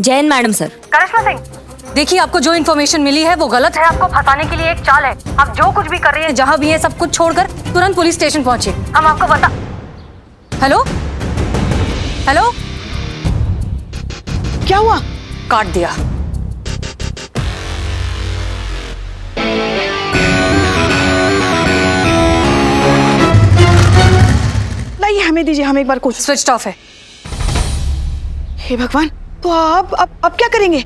Jain madam sir. Karishma Singh, देखिए आपको जो इन्फॉर्मेशन मिली है वो गलत है। आपको फंसाने के लिए एक चाल है। आप जो कुछ भी कर रही हैं, जहाँ भी है सब कुछ छोड़कर तुरंत पुलिस स्टेशन पहुंचे। हम आपको बता। हेलो हेलो, क्या हुआ? काट दिया। लाइए हमें दीजिए, हम एक बार कोशिश। स्विच ऑफ है। हे भगवान, तो अब क्या करेंगे?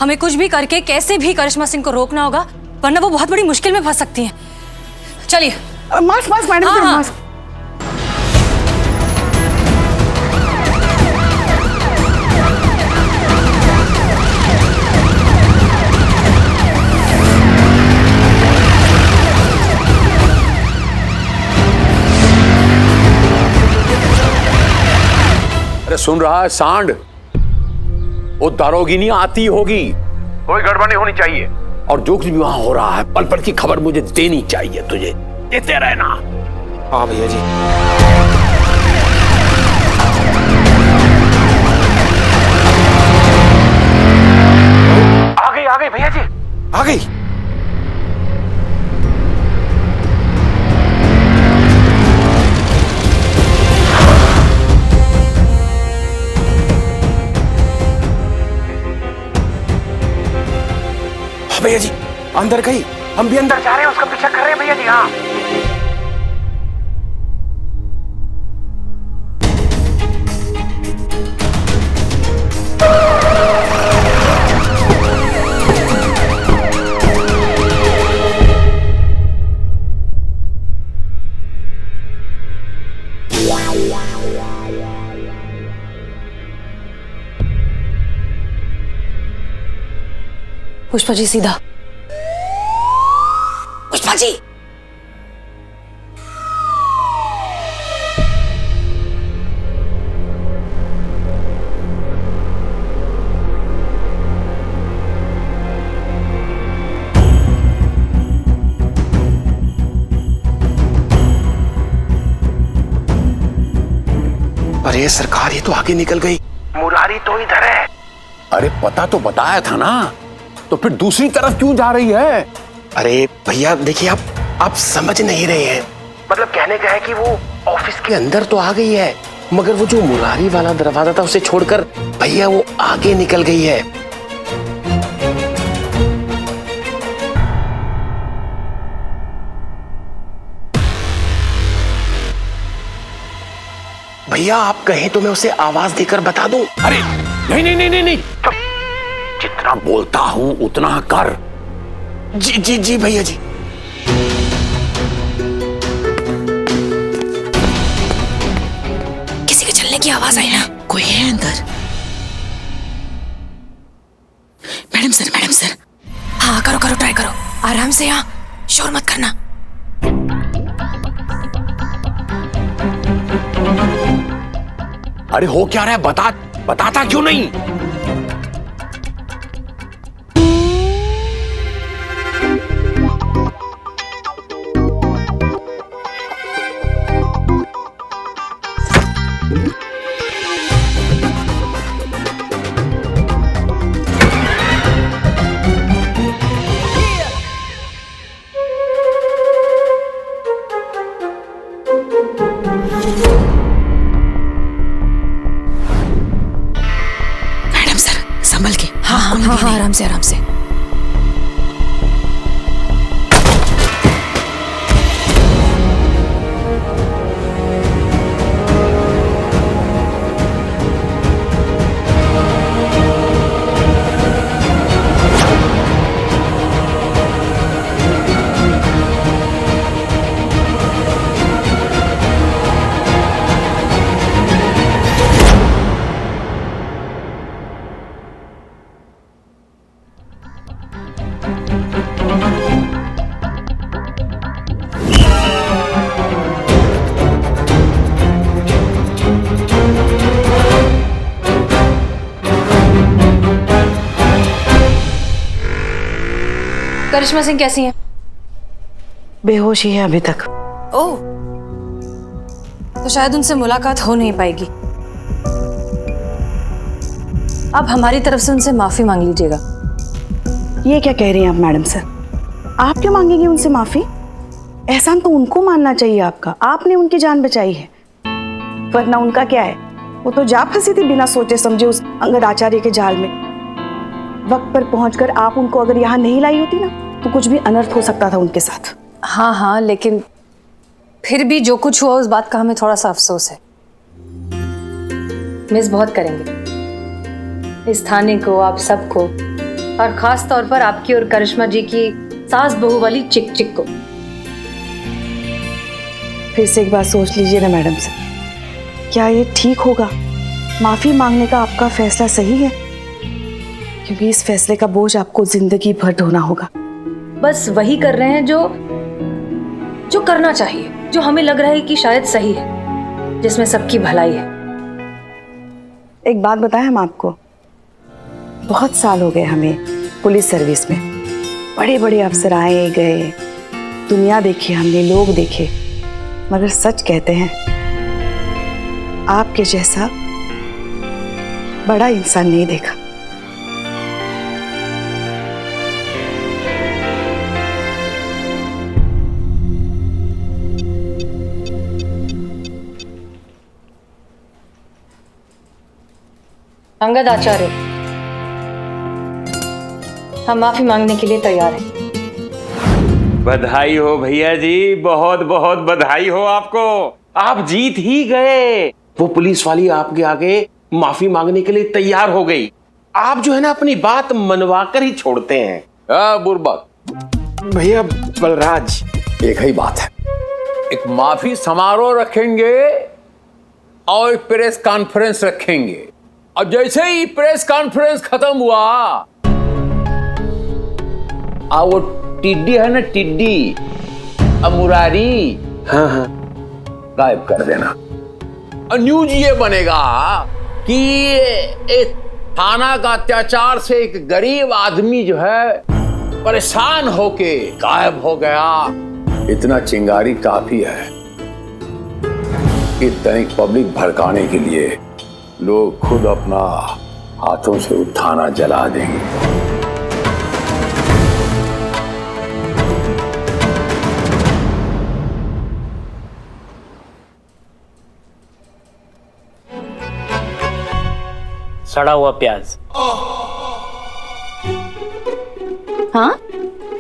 हमें कुछ भी करके कैसे भी करिश्मा सिंह को रोकना होगा, वरना वो बहुत बड़ी मुश्किल में फंस सकती हैं। चलिए। मास्क मैडम, हाँ, हाँ। मास्क। अरे सुन रहा है सांड, वो दारोगिनी आती होगी, कोई गड़बड़ नहीं होनी चाहिए। और जो कुछ भी वहां हो रहा है पल पल की खबर मुझे देनी चाहिए, तुझे देते रहना। हाँ भैया जी। आ गई भैया जी, आ गई। भैया जी अंदर गई, हम भी अंदर जा रहे हैं, उसका पीछा कर रहे हैं भैया जी। हाँ पुष्पा जी सीधा। पुष्पा जी। अरे सरकार, ये तो आगे निकल गई। मुरारी तो इधर है। अरे पता तो बताया था ना, तो फिर दूसरी तरफ क्यों जा रही है? अरे भैया देखिए, आप समझ नहीं रहे हैं। मतलब कहने का है कि वो ऑफिस के अंदर तो आ गई है, मगर वो जो मुरारी वाला दरवाजा था उसे छोड़कर भैया वो आगे निकल गई है। भैया आप कहें तो मैं उसे आवाज देकर बता दूं। अरे नहीं नहीं नहीं नहीं नहीं, जितना बोलता हूं उतना कर। जी जी जी भैया जी। किसी के चलने की आवाज आई ना? कोई है अंदर? Madam sir. हाँ करो ट्राई करो, आराम से, यहाँ शोर मत करना। अरे हो क्या रहा है, बताता क्यों नहीं? संभल के। हाँ, आराम से। करिश्मा सिंह कैसी हैं? बेहोश ही है अभी तक। ओह, तो शायद उनसे मुलाकात हो नहीं पाएगी। आप हमारी तरफ से उनसे माफी मांग लीजिएगा। ये क्या कह रही हैं आप मैडम सर? आप क्यों मांगेंगी उनसे माफी? एहसान तो उनको मानना चाहिए आपका, आपने उनकी जान बचाई है। वरना उनका क्या है, वो तो जा फंसी थी बिना सोचे समझे उस अंगद आचार्य के जाल में। वक्त पर पहुंचकर आप उनको अगर यहाँ नहीं लाई होती ना, तो कुछ भी अनर्थ हो सकता था उनके साथ। हाँ हाँ, लेकिन फिर भी जो कुछ हुआ उस बात का हमें थोड़ा सा अफसोस है। मिस बहुत करेंगे इस थाने को, आप सबको, और खास तौर पर आपकी और करिश्मा जी की सास बहू वाली चिक चिक को। फिर से एक बार सोच लीजिए ना मैडम सर, क्या ये ठीक होगा? माफी मांगने का आपका फैसला सही है? क्योंकि इस फैसले का बोझ आपको जिंदगी भर ढोना होगा। बस वही कर रहे हैं जो करना चाहिए, जो हमें लग रहा है कि शायद सही है, जिसमें सबकी भलाई है। एक बात बताएं हम आपको, बहुत साल हो गए हमें पुलिस सर्विस में। बड़े बड़े अफसर आए गए, दुनिया देखी हमने, लोग देखे, मगर सच कहते हैं आपके जैसा बड़ा इंसान नहीं देखा। अंगद आचार्य, हम माफी मांगने के लिए तैयार हैं। बधाई हो भैया जी, बहुत बहुत बधाई हो आपको। आप जीत ही गए। वो पुलिस वाली आपके आगे माफी मांगने के लिए तैयार हो गई। आप जो है ना अपनी बात मनवा कर ही छोड़ते हैं। बुर्बक भैया बलराज, एक ही बात है, एक माफी समारोह रखेंगे और एक प्रेस कॉन्फ्रेंस रखेंगे। अब जैसे ही प्रेस कॉन्फ्रेंस खत्म हुआ, वो टिड्डी है ना, टिड्डी मुरारी, हाँ हाँ, गायब कर देना। और न्यूज ये बनेगा कि एक थाना का अत्याचार से एक गरीब आदमी जो है परेशान होके गायब हो गया। इतना चिंगारी काफी है कि दैनिक पब्लिक भड़काने के लिए लोग खुद अपना हाथों से वो थाना जला देंगे। सड़ा हुआ प्याज। हाँ,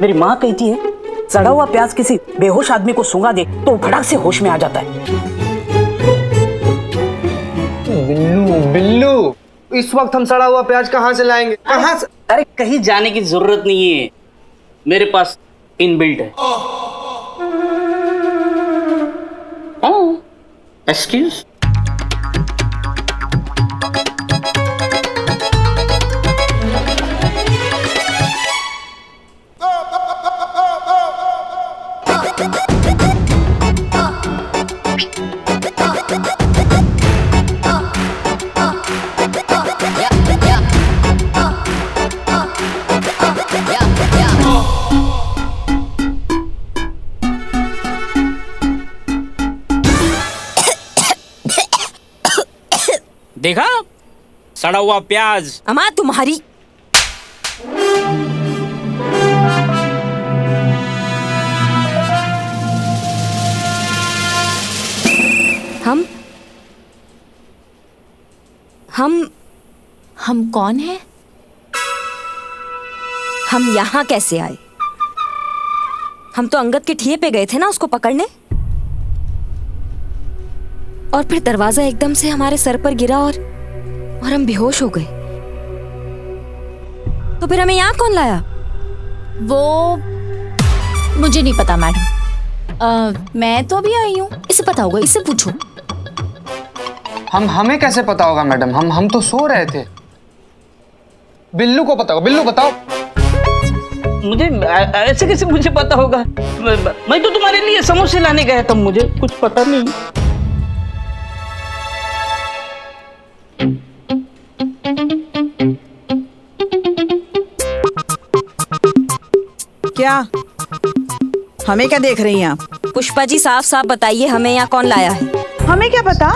मेरी माँ कहती है सड़ा हुआ प्याज किसी बेहोश आदमी को सूंघा दे तो फटाक से होश में आ जाता है। बिल्लू बिल्लू, इस वक्त हम सड़ा हुआ प्याज कहाँ से लाएंगे? कहाँ से? अरे कहीं जाने की जरूरत नहीं है, मेरे पास इनबिल्ट है। एक्सक्यूज। देखा, सड़ा हुआ प्याज। अम्मा तुम्हारी, हम कौन हैं? हम यहाँ कैसे आए? हम तो अंगद के ठिये पे गए थे ना उसको पकड़ने, और फिर दरवाजा एकदम से हमारे सर पर गिरा और हम बेहोश हो गए। तो फिर हमें यहाँ कौन लाया? वो मुझे नहीं पता मैडम। मैं तो अभी आई हूँ, इसे पता होगा, इससे पूछो। हमें कैसे पता होगा मैडम? हम तो सो रहे थे। बिल्लू को पता होगा। बिल्लू बताओ। मुझे ऐसे कैसे मुझे पता होगा? मैं तो तुम्हारे लिए समोसे लाने गया था, मुझे कुछ पता नहीं। क्या? हमें क्या देख रही हैं आप? पुष्पा जी साफ साफ बताइए, हमें यहाँ कौन लाया है? हमें क्या पता,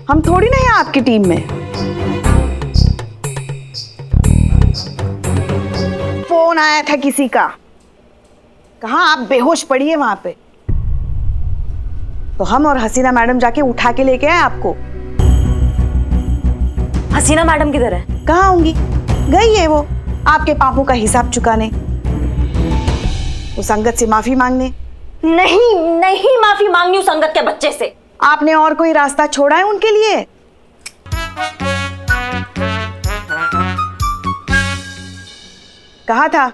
हम थोड़ी ना हैं आपकी टीम में। फोन आया था किसी का। कहा आप बेहोश पड़ी है वहां पे, तो हम और हसीना मैडम जाके उठा के लेके आए आपको। हसीना मैडम किधर है? कहाँ होंगी, गई है वो आपके पापों का हिसाब चुकाने, वो संगत से माफी मांगने। नहीं नहीं, माफी मांगनी हूँ संगत के बच्चे से। आपने और कोई रास्ता छोड़ा है उनके लिए? कहा था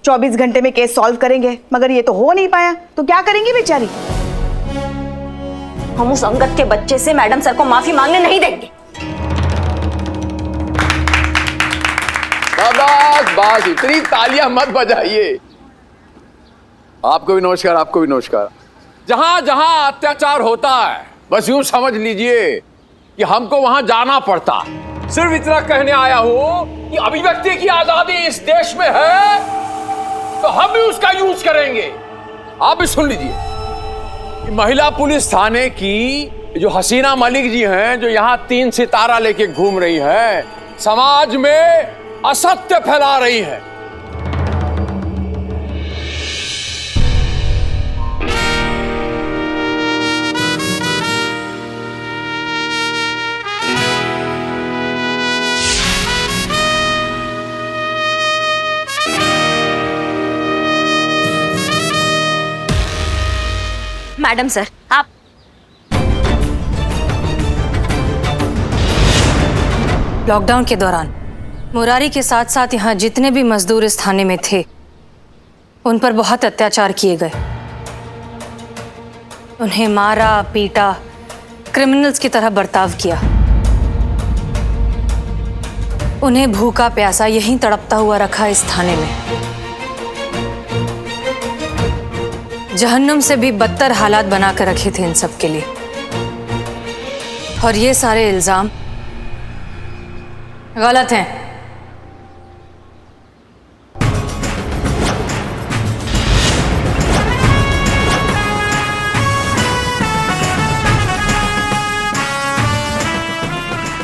24 घंटे में केस सॉल्व करेंगे, मगर ये तो हो नहीं पाया, तो क्या करेंगी बेचारी? हम उस अंगद के बच्चे से मैडम सर को माफी मांगने नहीं देंगे। बस इतनी तालियां मत बजाइए। आपको भी नमस्कार, आपको भी नमस्कार। जहां जहां अत्याचार होता है बस यूं समझ लीजिए कि हमको वहां जाना पड़ता। सिर्फ इतना कहने आया हूं कि अभिव्यक्ति की आजादी इस देश में है तो हम भी उसका यूज करेंगे। आप भी सुन लीजिए कि महिला पुलिस थाने की जो हसीना मलिक जी हैं, जो यहां 3 सितारा लेके घूम रही हैं, समाज में असत्य फैला रही हैं। मैडम सर, आप लॉकडाउन के दौरान मुरारी के साथ साथ यहाँ जितने भी मजदूर इस थाने में थे उन पर बहुत अत्याचार किए गए। उन्हें मारा पीटा, क्रिमिनल्स की तरह बर्ताव किया। उन्हें भूखा प्यासा यहीं तड़पता हुआ रखा इस थाने में। जहन्नुम से भी बदतर हालात बना कर रखे थे इन सब के लिए। और ये सारे इल्जाम गलत हैं।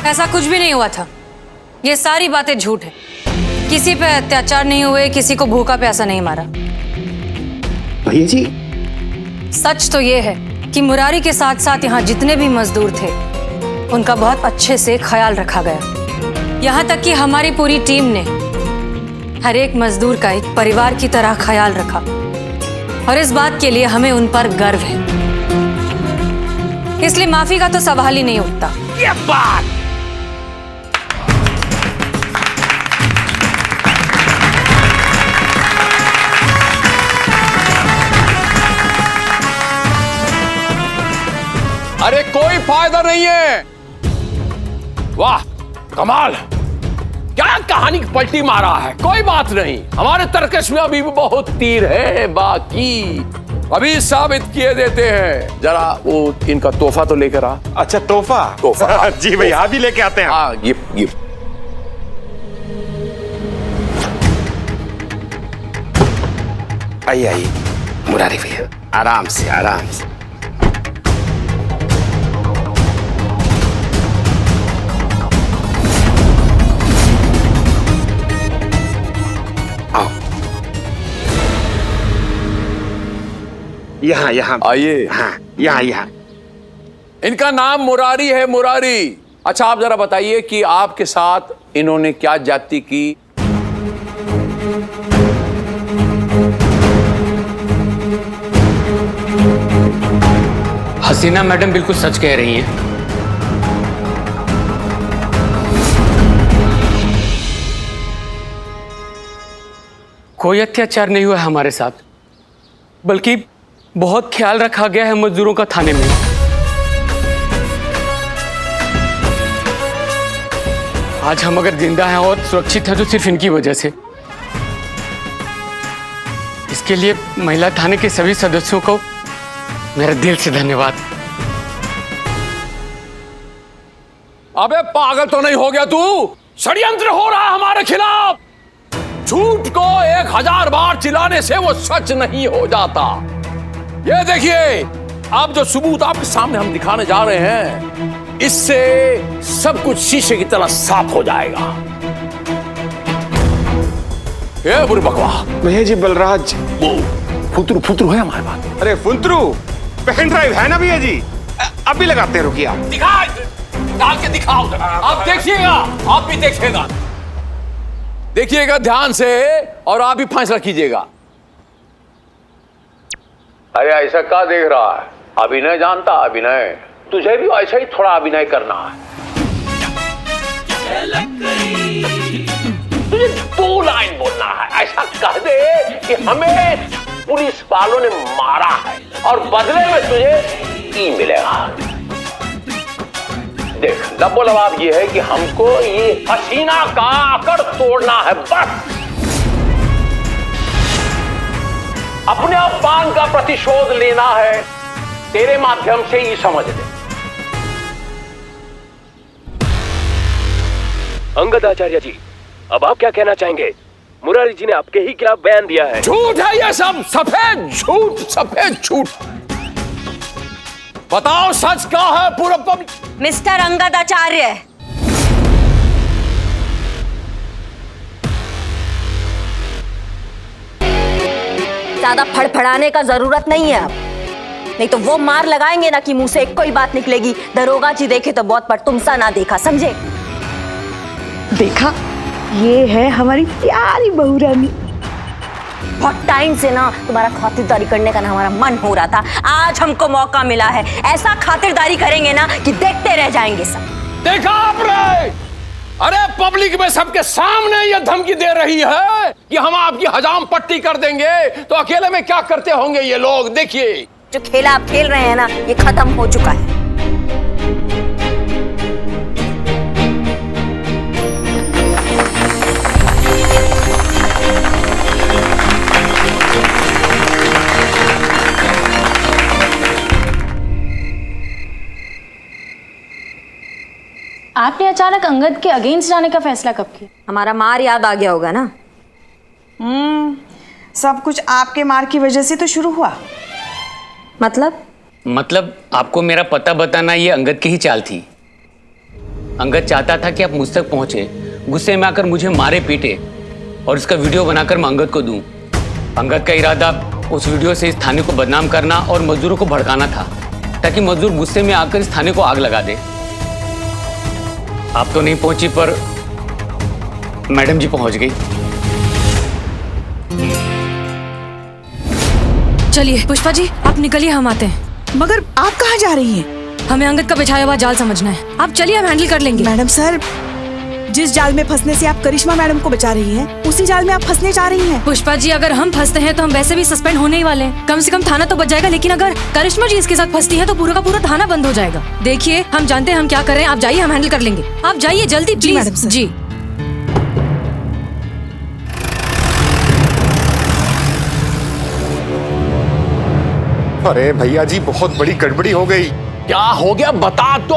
ऐसा कुछ भी नहीं हुआ था। ये सारी बातें झूठ है। किसी पे अत्याचार नहीं हुए, किसी को भूखा प्यासा नहीं मारा। भैया जी, सच तो ये है कि मुरारी के साथ साथ यहाँ जितने भी मजदूर थे उनका बहुत अच्छे से ख्याल रखा गया। यहाँ तक कि हमारी पूरी टीम ने हर एक मजदूर का एक परिवार की तरह ख्याल रखा और इस बात के लिए हमें उन पर गर्व है। इसलिए माफी का तो सवाल ही नहीं उठता। ये बात अरे कोई फायदा नहीं है। वाह कमाल, क्या कहानी की पलटी मारा है। कोई बात नहीं, हमारे तर्कश में अभी भी बहुत तीर है बाकी, अभी साबित किए देते हैं। जरा वो इनका तोहफा तो लेकर आ। अच्छा तोहफा जी भैया, अभी लेके आते हैं। हाँ गिफ्ट गिफ्ट। आइए आइए मुरारी भैया, आराम से आराम से। आओ यहाँ आइए। हाँ यहाँ। इनका नाम मुरारी है, मुरारी। अच्छा आप जरा बताइए कि आपके साथ इन्होंने क्या जाति की? हसीना मैडम बिल्कुल सच कह रही हैं। कोई अत्याचार नहीं हुआ है हमारे साथ, बल्कि बहुत ख्याल रखा गया है मजदूरों का थाने में। आज हम अगर जिंदा हैं और सुरक्षित हैं तो सिर्फ इनकी वजह से। इसके लिए महिला थाने के सभी सदस्यों को मेरे दिल से धन्यवाद। अबे पागल तो नहीं हो गया तू? षड्यंत्र हो रहा है हमारे खिलाफ। झूठ को 1000 बार चिल्लाने से वो सच नहीं हो जाता। ये देखिए, अब जो सबूत आपके सामने हम दिखाने जा रहे हैं, इससे सब कुछ शीशे की तरह साफ हो जाएगा। ए बुरी बकवा, भैया जी बलराज वो फुतरू है हमारे पास। अरे फुंतरू पेन ड्राइव है ना भैया जी, अभी लगाते हैं, रुकिए आप। दिखा, डाल के दिखाओ, आप देखिएगा, आप भी देखिएगा, देखिएगा ध्यान से और आप भी फैसला कीजिएगा। अरे ऐसा क्या देख रहा है? अभिनय जानता, अभिनय तुझे भी ऐसा ही थोड़ा अभिनय करना है। तुझे 2 लाइन बोलना है, ऐसा कह दे कि हमें पुलिस वालों ने मारा है और बदले में तुझे ई मिलेगा। देख, लबोलबाब ये है कि हमको ये हसीना का आकड़ तोड़ना है, बस। अपने अपमान का प्रतिशोध लेना है, तेरे माध्यम से ही समझ ले। अंगद आचार्य जी, अब आप क्या कहना चाहेंगे? मुरारी जी ने आपके ही खिलाफ बयान दिया है। झूठ है ये सब, सफेद झूठ, सफेद झूठ। बताओ सच क्या है पूरा? मिस्टर अंगद आचार्य, ज्यादा फड़फड़ाने का जरूरत नहीं है अब, नहीं तो वो मार लगाएंगे ना कि मुंह से कोई बात निकलेगी। दरोगा जी देखे तो बहुत, पर तुमसा ना देखा, समझे? देखा, ये है हमारी प्यारी बहू रानी। बहुत टाइम से ना तुम्हारा खातिरदारी करने का ना हमारा मन हो रहा था, आज हमको मौका मिला है। ऐसा खातिरदारी करेंगे ना कि देखते रह जाएंगे सब। देखा आपने? अरे पब्लिक में सबके सामने ये धमकी दे रही है कि हम आपकी हजाम पट्टी कर देंगे, तो अकेले में क्या करते होंगे ये लोग? देखिए, जो खेला आप खेल रहे हैं ना, ये खत्म हो चुका है। आपने अचानक अंगद के अगेंस्ट जाने का फैसला कब किया? हमारा मार याद आ गया होगा ना। सब कुछ आपके मार की वजह से तो शुरू हुआ। मतलब आपको मेरा पता बताना ये अंगद की ही चाल थी। अंगद चाहता था कि आप मुझ तक पहुंचे, गुस्से में आकर मुझे मारे पीटे और इसका वीडियो बनाकर मैं अंगद को दूं। अंगद का इरादा उस वीडियो से इस थाने को बदनाम करना और मजदूरों को भड़काना था, ताकि मजदूर गुस्से में आकर इस थाने को आग लगा दे। आप तो नहीं पहुंची, पर मैडम जी पहुंच गई। चलिए पुष्पा जी, आप निकलिए, हम आते हैं। मगर आप कहाँ जा रही हैं? हमें अंगद का बिछाया हुआ जाल समझना है। आप चलिए, हम हैंडल कर लेंगे। मैडम सर, जिस जाल में फंसने से आप करिश्मा मैडम को बचा रही हैं, उसी जाल में आप फंसने जा रही हैं। पुष्पा जी, अगर हम फंसते हैं तो हम वैसे भी सस्पेंड होने ही वाले हैं। कम से कम थाना तो बच जाएगा, लेकिन अगर करिश्मा जी इसके साथ फंसती है तो पूरा का पूरा थाना बंद हो जाएगा। देखिए, हम जानते हैं हम क्या कर रहे हैं, आप जाइए, हम हैंडल कर लेंगे। आप जाइए जल्दी प्लीज। Madam sir. जी। अरे भैया जी, बहुत बड़ी गड़बड़ी हो गई। क्या हो गया बता दो।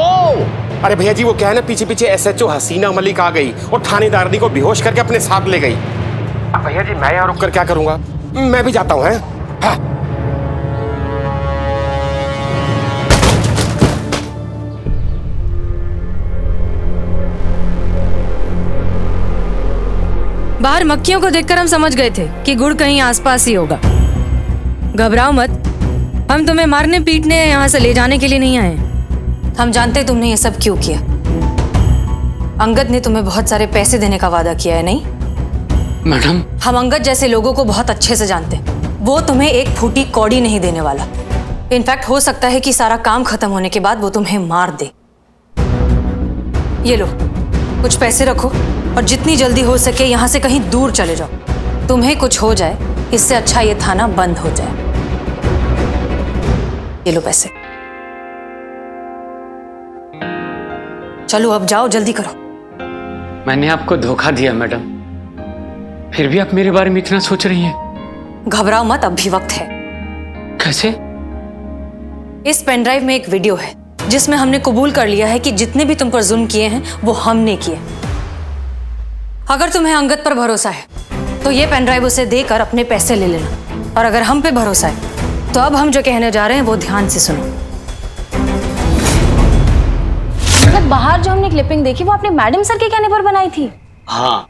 अरे भैया जी, वो क्या है ना, पीछे पीछे SHO हसीना मलिक आ गई और थानेदारनी को बेहोश करके अपने साथ ले गई। अब भैया जी, मैं यहाँ रुक कर क्या करूंगा? मैं भी जाता हूँ। हाँ। बाहर मक्खियों को देखकर हम समझ गए थे कि गुड़ कहीं आसपास ही होगा। घबराओ मत, हम तुम्हें मारने पीटने यहाँ से ले जाने के लिए नहीं आए। हम जानते तुमने ये सब क्यों किया। अंगद ने तुम्हें बहुत सारे पैसे देने का वादा किया है, नहीं? मैडम, हम अंगद जैसे लोगों को बहुत अच्छे से जानते हैं। वो तुम्हें एक फूटी कौड़ी नहीं देने वाला। इनफैक्ट हो सकता है कि सारा काम खत्म होने के बाद वो तुम्हें मार दे। ये लो, कुछ पैसे रखो और जितनी जल्दी हो सके यहाँ से कहीं दूर चले जाओ। तुम्हें कुछ हो जाए, इससे अच्छा ये थाना बंद हो जाए। ये लो पैसे, चलो अब जाओ, जल्दी करो। मैंने आपको धोखा दिया मैडम, फिर भी आप मेरे बारे में इतना सोच रही हैं। घबराओ मत, अब भी वक्त है। कैसे? इस पेन ड्राइव में एक वीडियो है जिसमें हमने कबूल कर लिया है कि जितने भी तुम पर जुल्म किए हैं वो हमने किए। अगर तुम्हें अंगद पर भरोसा है तो ये पेन ड्राइव उसे देकर अपने पैसे ले लेना, और अगर हम पे भरोसा है तो अब हम जो कहने जा रहे हैं वो ध्यान से सुनो। मतलब बाहर जो हमने क्लिपिंग देखी वो आपने मैडम सर के कहने पर बनाई थी? हाँ,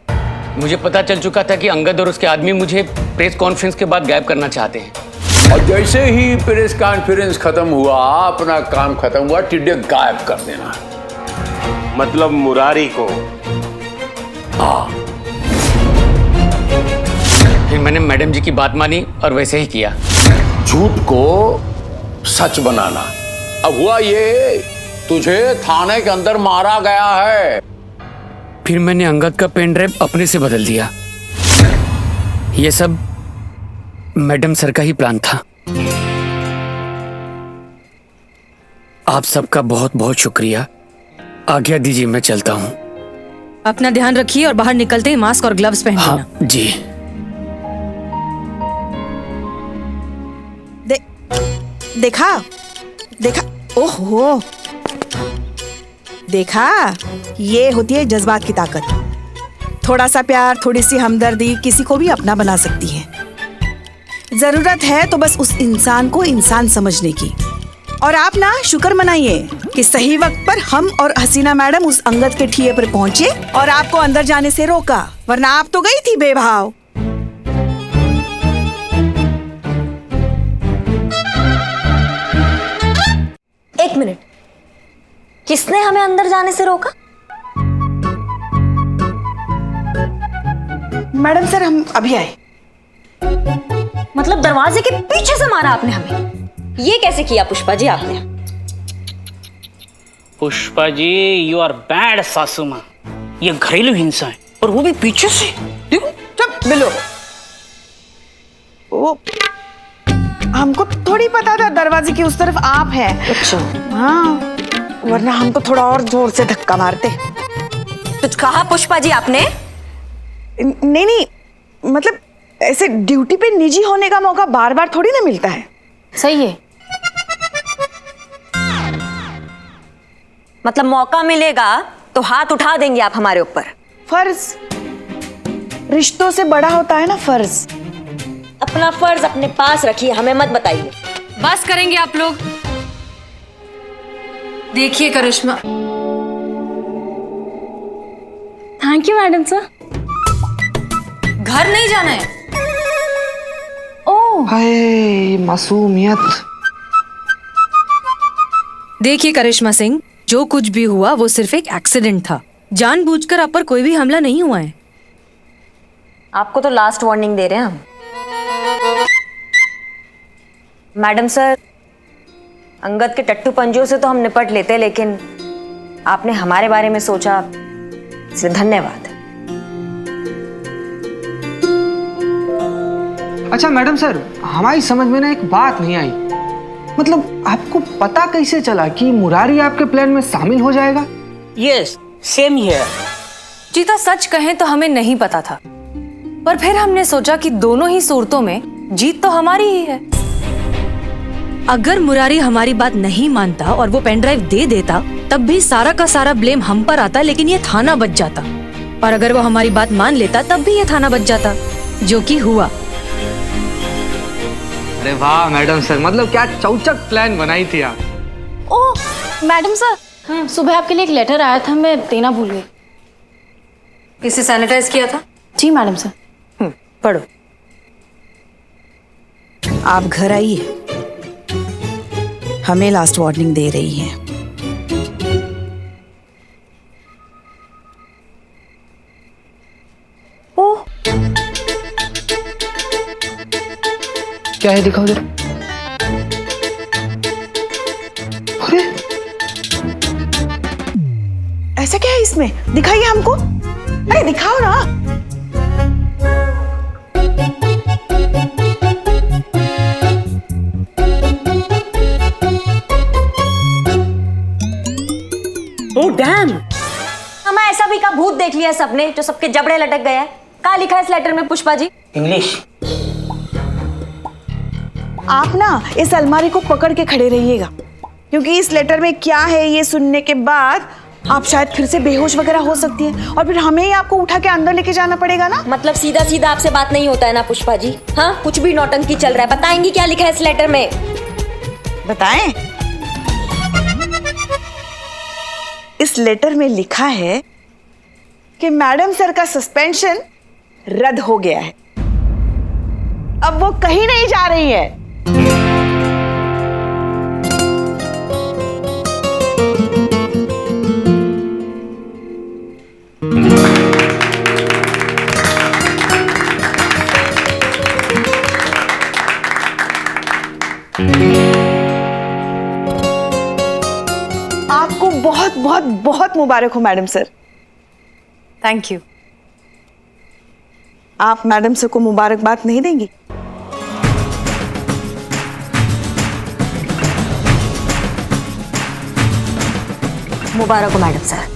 मुझे पता चल चुका था कि अंगद और उसके आदमी मुझे प्रेस कॉन्फ्रेंस के बाद गायब करना चाहते हैं। और जैसे ही प्रेस कॉन्फ्रेंस खत्म हुआ, अपना काम खत्म हुआ, टिड्डे गायब कर देना। मतलब मुरारी को? हाँ। फिर मैंने मैडम जी की बात मानी और वैसे ही किया। झूठ को सच बनाना। अब हुआ ये, तुझे थाने के अंदर मारा गया है। फिर मैंने अंगद का पेन ड्राइव अपने से बदल दिया। ये सब मैडम सर का ही प्लान था। आप सबका बहुत बहुत शुक्रिया। आज्ञा दीजिए, मैं चलता हूँ। अपना ध्यान रखिए और बाहर निकलते ही मास्क और ग्लव्स पहन लेना। हाँ जी। देखा देखा, ओहो, देखा, ये होती है जज्बात की ताकत। थोड़ा सा प्यार, थोड़ी सी हमदर्दी किसी को भी अपना बना सकती है। जरूरत है तो बस उस इंसान को इंसान समझने की। और आप ना शुक्र मनाइए कि सही वक्त पर हम और हसीना मैडम उस अंगद के ठिये पर पहुंचे और आपको अंदर जाने से रोका, वरना आप तो गई थी बेभाव। एक मिनट, किसने हमें अंदर जाने से रोका? मैडम सर, हम अभी आए। मतलब दरवाजे के पीछे से मारा आपने हमें? ये कैसे किया पुष्पा जी आपने? Pushpa ji, you are bad सासू माँ। ये घरेलू हिंसा है, और वो भी पीछे से। देखो, चुप बिलो। वो हमको थोड़ी पता था दरवाजे की उस तरफ आप हैं। अच्छा। हाँ, वरना हम तो थोड़ा और जोर से धक्का मारते। कुछ कहा पुष्पा जी आपने? नहीं नहीं, मतलब ऐसे ड्यूटी पे निजी होने का मौका बार बार थोड़ी ना मिलता है। सही है। मतलब मौका मिलेगा तो हाथ उठा देंगे आप हमारे ऊपर? फर्ज रिश्तों से बड़ा होता है ना, फर्ज। अपना फर्ज अपने पास रखिए, हमें मत बताइए। बस करेंगे आप लोग। देखिए Karishma. Thank you madam sir. घर नहीं जाना है। ओह, हाय मासूमियत। देखिए करिश्मा सिंह, जो कुछ भी हुआ वो सिर्फ एक एक्सीडेंट था। जानबूझकर आप पर कोई भी हमला नहीं हुआ है। आपको तो लास्ट वार्निंग दे रहे हैं हम। मैडम सर, अंगद के टट्टू पंजों से तो हम निपट लेते, लेकिन आपने हमारे बारे में सोचा, इसलिए धन्यवाद। अच्छा मैडम सर, हमारी समझ में ना एक बात नहीं आई। मतलब आपको पता कैसे चला कि मुरारी आपके प्लान में शामिल हो जाएगा? Yes, same here. जीता, सच कहें तो हमें नहीं पता था, पर फिर हमने सोचा कि दोनों ही सूरतों में जीत तो हमारी ही है। अगर मुरारी हमारी बात नहीं मानता और वो पेन ड्राइव दे देता, तब भी सारा का सारा ब्लेम हम पर आता, लेकिन ये थाना बच जाता। और अगर वो हमारी बात मान लेता, तब भी ये थाना बच जाता, जो कि हुआ। अरे वाह मैडम सर, मतलब क्या चौचक प्लान बनाई थी आप। ओह मैडम सर, सुबह आपके लिए एक लेटर आया था, मैं देना भूल गई। किसे सैनिटाइज किया था? जी मैडम सर। पढ़ो। आप घर आइए, हमें लास्ट वार्निंग दे रही हैं। ओह, क्या है, दिखाओ जरा। अरे ऐसा क्या है इसमें? दिखाइए हमको। अरे दिखाओ ना। ओह डैम, हमें ऐसा भी का भूत देख लिया सबने, जो सबके जबड़े लटक गया है। क्या लिखा है इस लेटर में पुष्पा जी? इंग्लिश। आप ना इस अलमारी को पकड़ के खड़े रहिएगा, क्योंकि इस लेटर में क्या है ये सुनने के बाद आप शायद फिर से बेहोश वगैरह हो सकती हैं, और फिर हमें ही आपको उठा के अंदर लेके जाना पड़ेगा ना। मतलब सीधा सीधा आपसे बात नहीं होता है ना पुष्पा जी? हाँ, कुछ भी नौटंकी चल रहा है। बताएंगी क्या लिखा है इस लेटर में? बताएं? इस लेटर में लिखा है कि मैडम सर का सस्पेंशन रद्द हो गया है। अब वो कहीं नहीं जा रही है। आपको बहुत बहुत बहुत मुबारक हो मैडम सर। Thank you. आप मैडम सर को मुबारकबाद नहीं देंगी? मुबारक हो मैडम सर।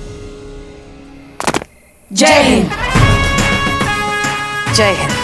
जय हिंद। जय हिंद।